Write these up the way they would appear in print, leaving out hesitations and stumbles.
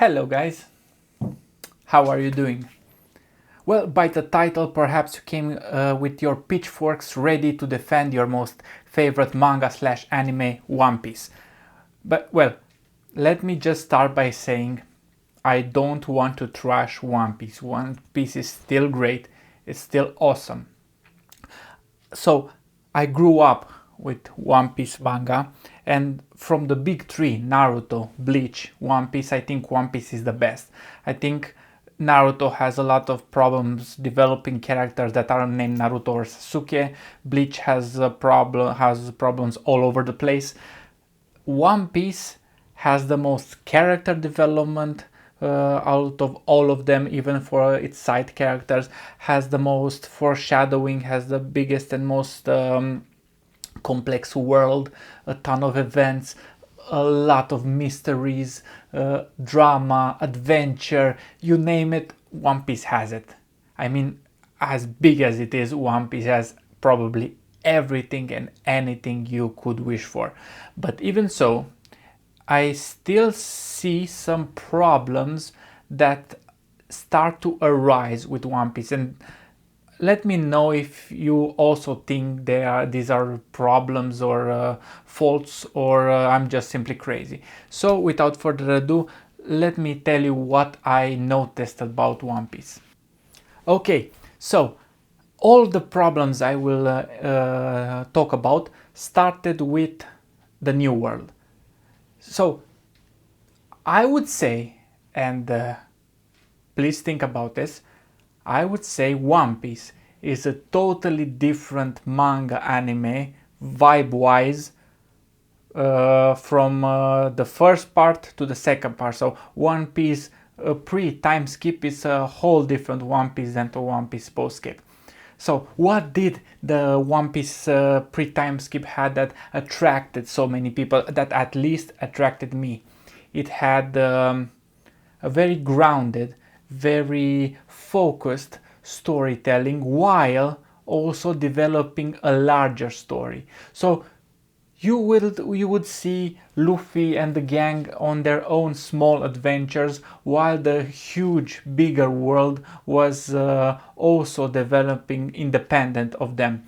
Hello guys, how are you doing? Well, by the title perhaps you came with your pitchforks ready to defend your most favorite manga slash anime, One Piece. But well, let me just start by saying I don't want to trash One Piece. One Piece is still great, it's still awesome. So I grew up with One Piece manga, and from the big three, Naruto, Bleach, One Piece, I think One Piece is the best. I think Naruto has a lot of problems developing characters that are named Naruto or Sasuke. Bleach has problems all over the place. One Piece has the most character development out of all of them, even for its side characters, has the most foreshadowing, has the biggest and most complex world, a ton of events, a lot of mysteries, drama, adventure, you name it, One Piece has it. I mean, as big as it is, One Piece has probably everything and anything you could wish for. But even so, I still see some problems that start to arise with One Piece, and let me know if you also think these are problems or faults, or I'm just simply crazy. So without further ado, let me tell you what I noticed about One Piece. Okay, so all the problems I will talk about started with the New World. So I would say, and please think about this, I would say One Piece is a totally different manga anime vibe wise from the first part to the second part. So One Piece pre-time skip is a whole different One Piece than the One Piece post skip. So what did the One Piece pre-time skip had that attracted so many people, that at least attracted me? It had a very grounded, very focused storytelling while also developing a larger story. So you would see Luffy and the gang on their own small adventures while the huge bigger world was also developing independent of them.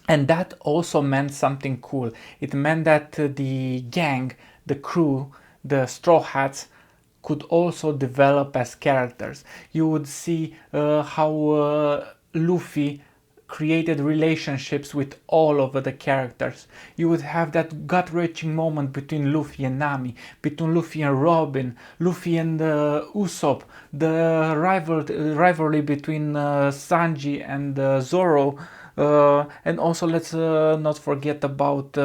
And that also meant something cool. It meant that the gang, the crew, the Straw Hats could also develop as characters. You would see how Luffy created relationships with all of the characters. You would have that gut-wrenching moment between Luffy and Nami, between Luffy and Robin, Luffy and Usopp, the rivalry between Sanji and Zoro. And also let's not forget about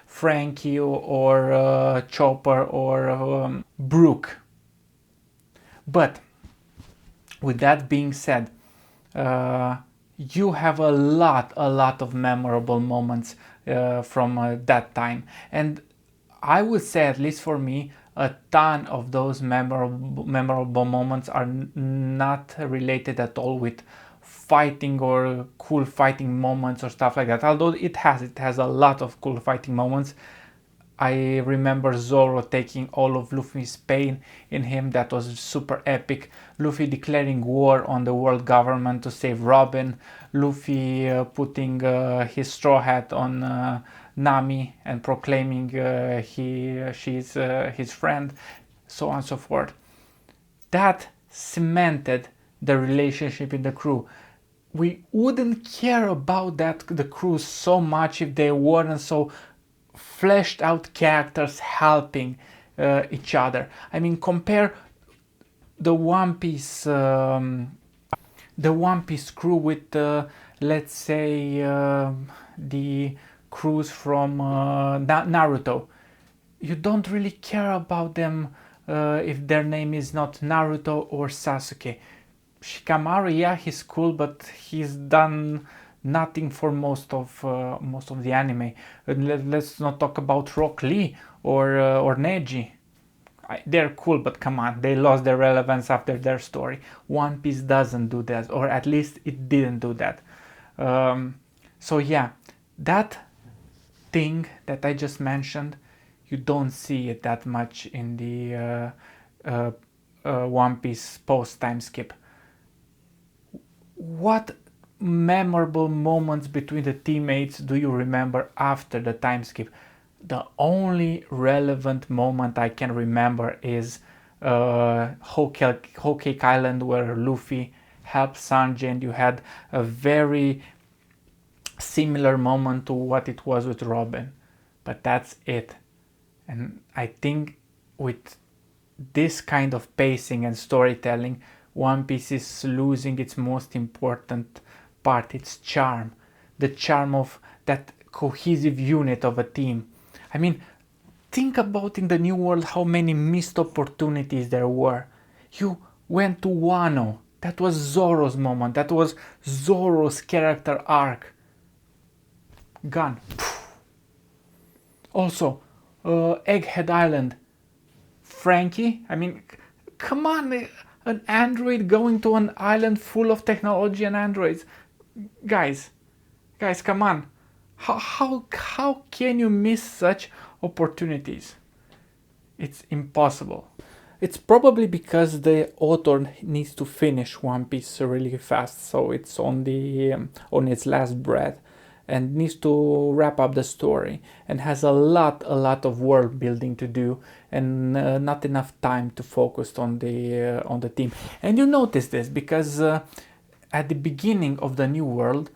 Frankie or Chopper or Brook. But with that being said, you have a lot of memorable moments from that time, and I would say, at least for me, a ton of those memorable moments are not related at all with fighting or cool fighting moments or stuff like that. Although it has a lot of cool fighting moments. I remember Zoro taking all of Luffy's pain in him. That was super epic. Luffy declaring war on the world government to save Robin. Luffy putting his straw hat on Nami and proclaiming she's his friend, so on and so forth. That cemented the relationship in the crew. We wouldn't care about the crew so much if they weren't so fleshed out characters helping each other. I mean, compare the One Piece crew with let's say the crews from Naruto. You don't really care about them if their name is not Naruto or Sasuke. Shikamaru, yeah, he's cool, but he's done nothing for most of the anime. Let's not talk about Rock Lee or Neji. They're cool, but come on, they lost their relevance after their story. One Piece doesn't do that, or at least it didn't do that. So yeah, that thing that I just mentioned, you don't see it that much in the One Piece post time skip. What memorable moments between the teammates do you remember after the time skip? The only relevant moment I can remember is Whole Cake Island, where Luffy helped Sanji, and you had a very similar moment to what it was with Robin. But that's it. And I think with this kind of pacing and storytelling, One Piece is losing its most important part, its charm. The charm of that cohesive unit of a team. I mean, think about in the New World how many missed opportunities there were. You went to Wano. That was Zoro's moment. That was Zoro's character arc. Gone. Also, Egghead Island. Frankie, I mean, come on, an android going to an island full of technology and androids. Guys, come on. How can you miss such opportunities? It's impossible. It's probably because the author needs to finish One Piece really fast, so it's on its last breath, and needs to wrap up the story, and has a lot of world building to do, and not enough time to focus on the team. And you notice this because at the beginning of the New World,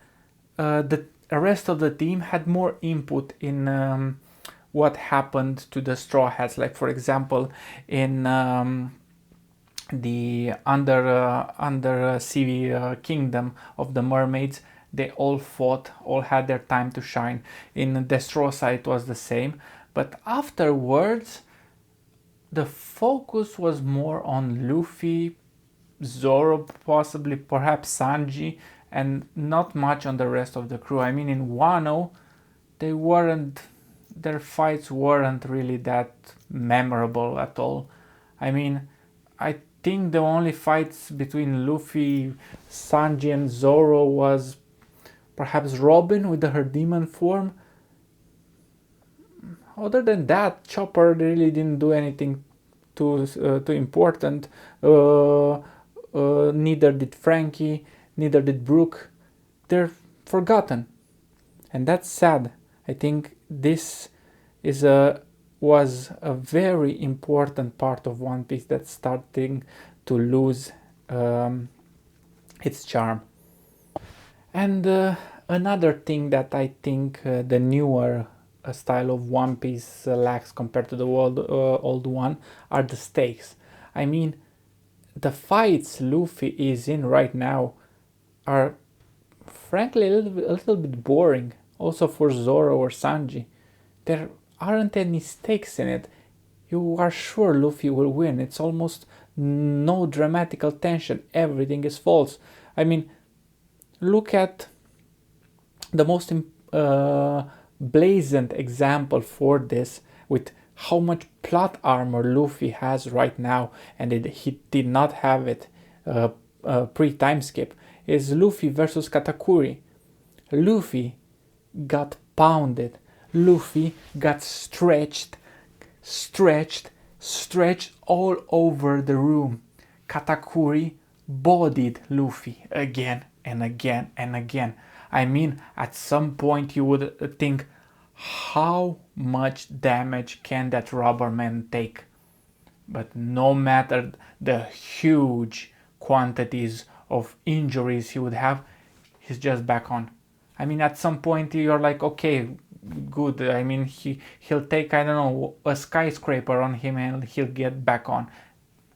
the rest of the team had more input in what happened to the Straw Hats. Like, for example, in the undersea kingdom of the mermaids, they all fought, all had their time to shine. In Dressrosa it was the same, but afterwards the focus was more on Luffy, Zoro, possibly, perhaps Sanji, and not much on the rest of the crew. I mean, in Wano, their fights weren't really that memorable at all. I mean, I think the only fights between Luffy, Sanji, and Zoro was perhaps Robin with her demon form. Other than that, Chopper really didn't do anything too important. Neither did Frankie, neither did Brook. They're forgotten, and that's sad. I think this was a very important part of One Piece that's starting to lose its charm. And another thing that I think the newer style of One Piece lacks compared to the old one are the stakes. I mean, the fights Luffy is in right now are frankly a little bit boring. Also for Zoro or Sanji, there aren't any stakes in it. You are sure Luffy will win. It's almost no dramatical tension. Everything is false. I mean, look at the most blazing example for this, with how much plot armor Luffy has right now, and he did not have it pre-time skip, is Luffy versus Katakuri. Luffy got pounded. Luffy got stretched all over the room. Katakuri bodied Luffy again and again and again. I mean, at some point you would think, how much damage can that rubber man take? But no matter the huge quantities of injuries he would have, he's just back on. I mean, at some point you're like, okay, good. I mean, he'll take, I don't know, a skyscraper on him and he'll get back on.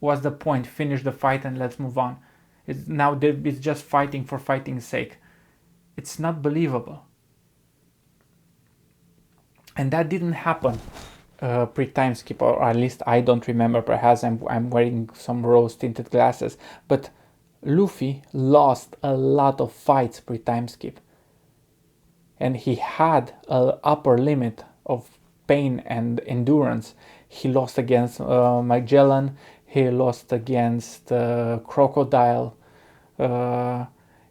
What's the point? Finish the fight and let's move on. It's just fighting for fighting's sake. It's not believable. And that didn't happen pre-time skip, or at least I don't remember. Perhaps I'm wearing some rose tinted glasses, but Luffy lost a lot of fights pre-time skip, and he had an upper limit of pain and endurance. He lost against Magellan, he lost against Crocodile,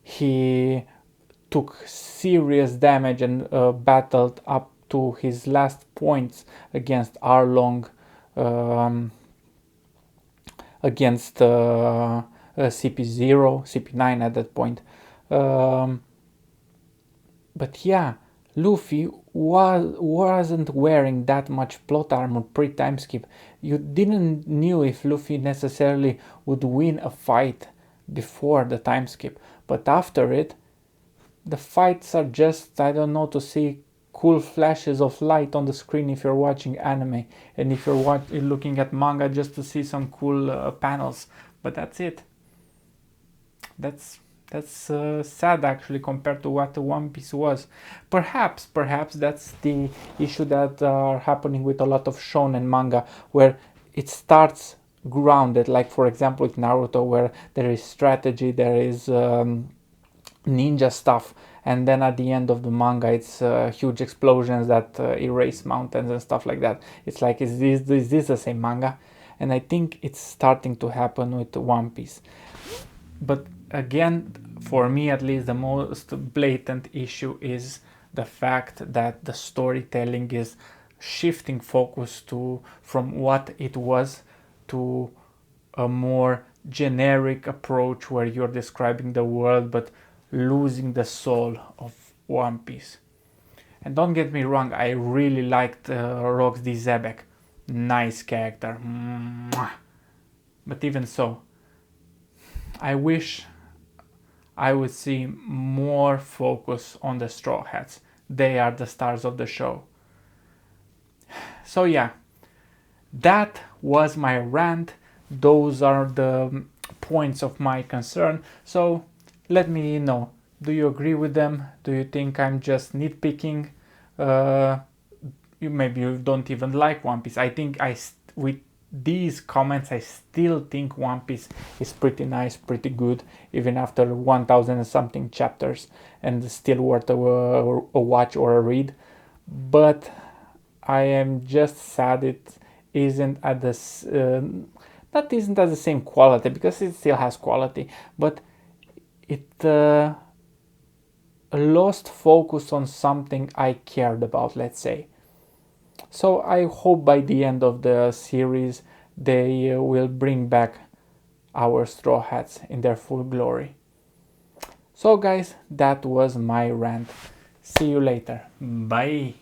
he took serious damage and battled up to his last points against Arlong, against CP0, CP9 at that point. But yeah, Luffy wasn't wearing that much plot armor pre-time skip. You didn't knew if Luffy necessarily would win a fight before the time skip, but after it, the fights are just, I don't know, to see cool flashes of light on the screen if you're watching anime, and if you're looking at manga, just to see some cool panels. But that's it. That's sad actually compared to what One Piece was. Perhaps that's the issue that are happening with a lot of shonen manga, where it starts grounded, like for example with Naruto, where there is strategy, there is ninja stuff, and then at the end of the manga it's huge explosions that erase mountains and stuff like that. It's like, is this the same manga? And I think it's starting to happen with One Piece. But again, for me at least, the most blatant issue is the fact that the storytelling is shifting focus from what it was to a more generic approach where you're describing the world but losing the soul of One Piece. And don't get me wrong, I really liked Rox D. Zebek. Nice character. But even so, I wish I would see more focus on the Straw Hats. They are the stars of the show. So yeah, that was my rant. Those are the points of my concern. So let me know. Do you agree with them? Do you think I'm just nitpicking? Maybe you don't even like One Piece. I think with these comments I still think One Piece is pretty nice, pretty good, even after 1000 and something chapters, and still worth a watch or a read. But I am just sad it isn't at this that isn't at the same quality, because it still has quality, but it lost focus on something I cared about, let's say. So I hope by the end of the series they will bring back our Straw Hats in their full glory. So guys, that was my rant. See you later. Bye.